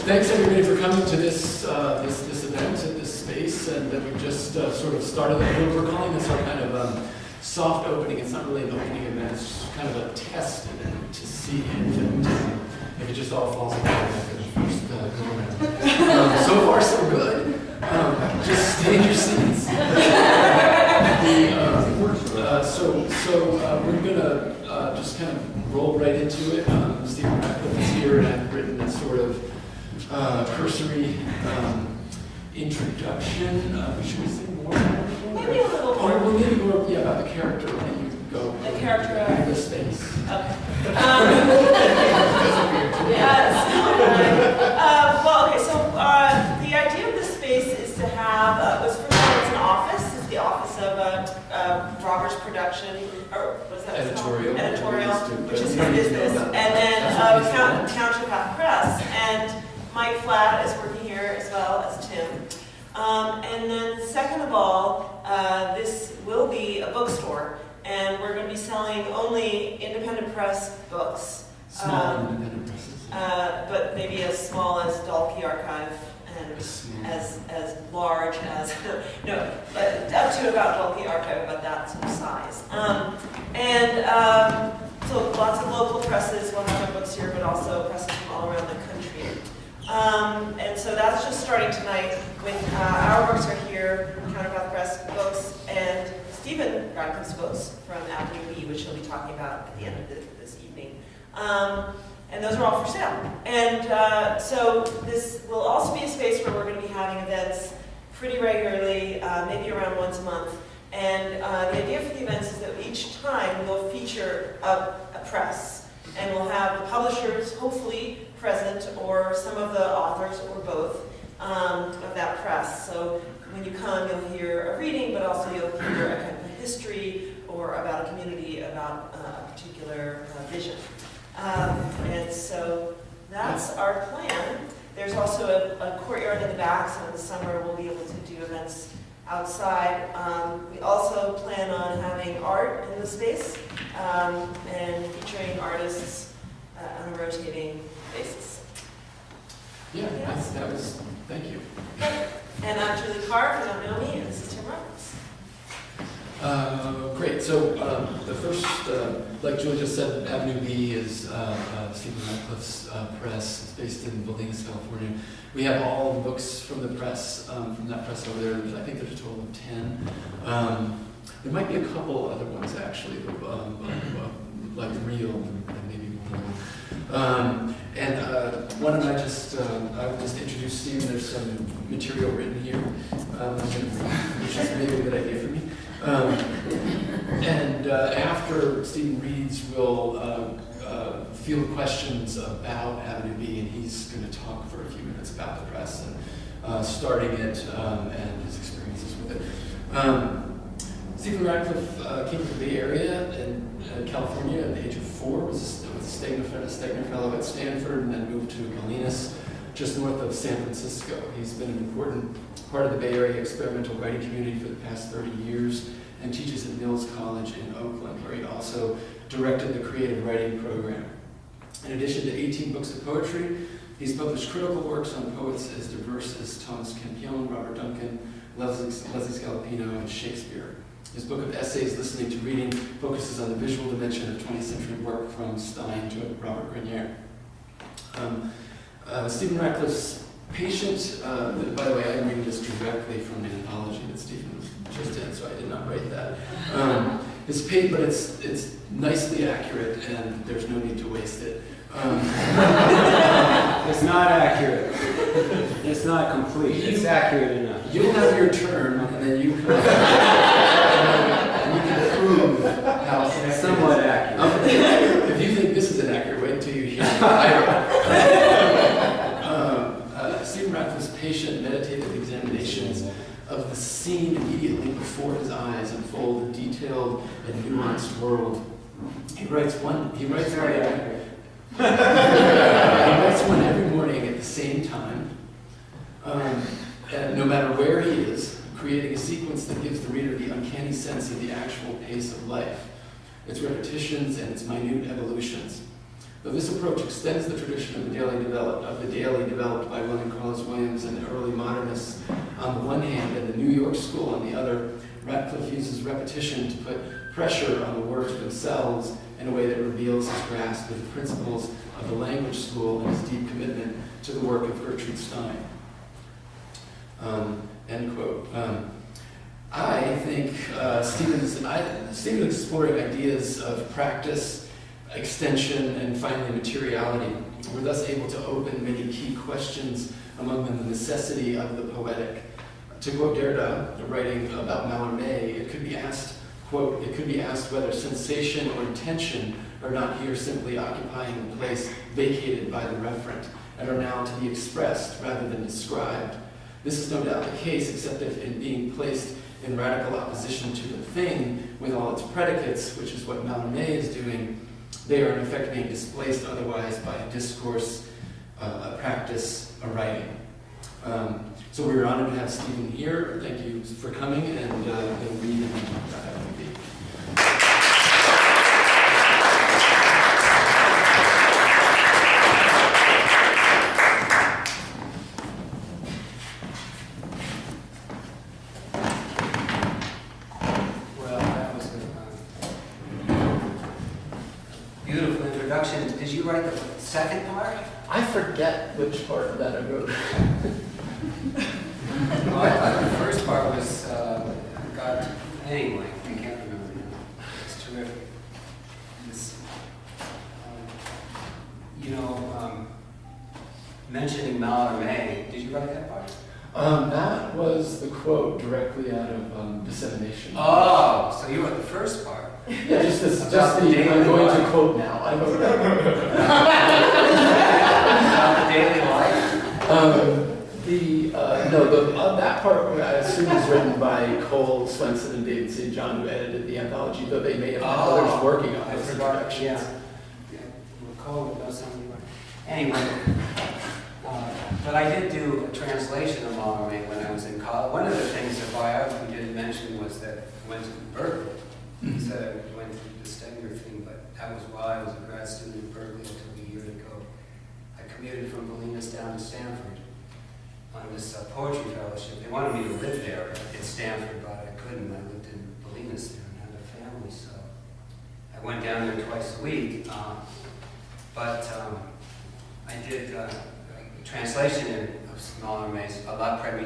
Thanks everybody for coming to this event at this space, and that we've just sort of started. We're calling this our kind of soft opening. It's not really an opening event. It's just kind of a test event to see if it just all falls apart after the first go around. So far, so good. Just stay in your seats. We're gonna just kind of roll right into it. Stephen Ratcliffe is here, and I've written a sort of cursory introduction. Should we say more? Maybe a little more. Or maybe more, yeah, about the character. Why don't you go? The character of the space. Okay. Yes. Well, okay. So the idea of the space is to have was first of all, it's an office. It's the office of Robert's production, or was that editorial, which is his business, and then Counterpath Press. And Mike Flatt is working here as well as Tim. And then second of all, this will be a bookstore, and we're going to be selling only independent press books. Small independent presses. But maybe as small as Dalkey Archive and as large as, no, but up to about Dalkey Archive, about that sort of size. So lots of local presses will have their books here, but also presses from all around the country. And so that's just starting tonight when our books are here, Counterpath Press books, and Stephen Ratcliffe's books from Avenue B, which he'll be talking about at the end of this evening. And those are all for sale. And so this will also be a space where we're going to be having events pretty regularly, maybe around once a month. And the idea for the events is that each time we'll feature a press, and we'll have the publishers hopefully present, or some of the authors, or both, of that press. So when you come, you'll hear a reading, but also you'll hear a kind of a history, or about a community, about a particular vision. And so that's our plan. There's also a courtyard in the back, so in the summer we'll be able to do events outside. We also plan on having art in the space, and featuring artists on a rotating basis. Yeah, Yes. that was, thank you. And I'm Julie Carr, if you don't know me, and this is Tim Roberts. Great. So the first, like Julie just said, Avenue B is Stephen Ratcliffe's press. It's based in Bolinas, California. We have all the books from the press, from that press over there. I think there's a total of 10. There might be a couple other ones actually, like Real and maybe more. Why don't I just introduce Stephen. There's some material written here, which is maybe a good idea for me. After Stephen reads, we'll field questions about Avenue B, and he's going to talk for a few minutes about the press and starting it and his experiences with it. Stephen Ratcliffe came to the Bay Area in California at the age of 4, was a Stegner Fellow at Stanford, and then moved to Bolinas, just north of San Francisco. He's been an important part of the Bay Area experimental writing community for the past 30 years and teaches at Mills College in Oakland, where he also directed the creative writing program. In addition to 18 books of poetry, he's published critical works on poets as diverse as Thomas Campion, Robert Duncan, Leslie Scalapino, and Shakespeare. His book of essays, Listening to Reading, focuses on the visual dimension of 20th century work from Stein to Robert Grenier. Stephen Ratcliffe's patient, by the way, I'm reading this directly from the anthology that Stephen just did, so I did not write that. It's paid, but it's nicely accurate, and there's no need to waste it. It's not accurate. It's not complete. It's accurate enough. You'll have your turn, and then you can prove how it's somewhat accurate. If you think this is inaccurate, wait until you hear Stephen Ratcliffe's patient, meditative examinations of the scene immediately before his eyes unfold a detailed and nuanced world. He writes one every morning at the same time, no matter where he is, creating a sequence that gives the reader the uncanny sense of the actual pace of life, its repetitions and its minute evolutions. Though this approach extends the tradition of the daily developed by William Carlos Williams and the early modernists on the one hand, and the New York school on the other, Ratcliffe uses repetition to put pressure on the words themselves in a way that reveals his grasp of the principles of the language school and his deep commitment to the work of Gertrude Stein. End quote. I think Stephen's exploring ideas of practice, extension, and finally materiality were thus able to open many key questions, among them the necessity of the poetic. To quote Derrida, writing about Mallarmé, it could be asked, quote, "It could be asked whether sensation or intention are not here simply occupying the place vacated by the referent, and are now to be expressed rather than described. This is no doubt the case, except if in being placed in radical opposition to the thing with all its predicates, which is what Mallarmé is doing, they are in effect being displaced otherwise by a discourse, a practice, a writing." So we were honored to have Stephen here. Thank you for coming, and he'll read and talk about FMB. Well, that was a beautiful introduction. Did you write the second part? I forget which part of that I wrote. Well, I thought the first part was, anyway, I can't remember now. It's terrific. It's, mentioning Mallarmé, did you write that part? That was the quote directly out of Dissemination. Oh, so you wrote the first part. Yeah, just About the, the daily I'm going life. to quote now. I wrote About the daily life? that part I assume was written by Cole Swenson and David St. John, who edited the anthology, though they may have had others working on I those forgot, introductions. yeah. Cole would know something about it. Anyway, but I did do a translation of Mallarmé when I was in college. One of the things the biography didn't mention was that I went to Berkeley. He said I went to the Stenger thing, but that was while I was a grad student in Berkeley until a year ago. I commuted from Bolinas down to Stanford on this poetry fellowship. They wanted me to live there at Stanford, but I couldn't. I lived in Bolinas there and had a family, so I went down there twice a week. But I did a translation of Mallarmé's, a la première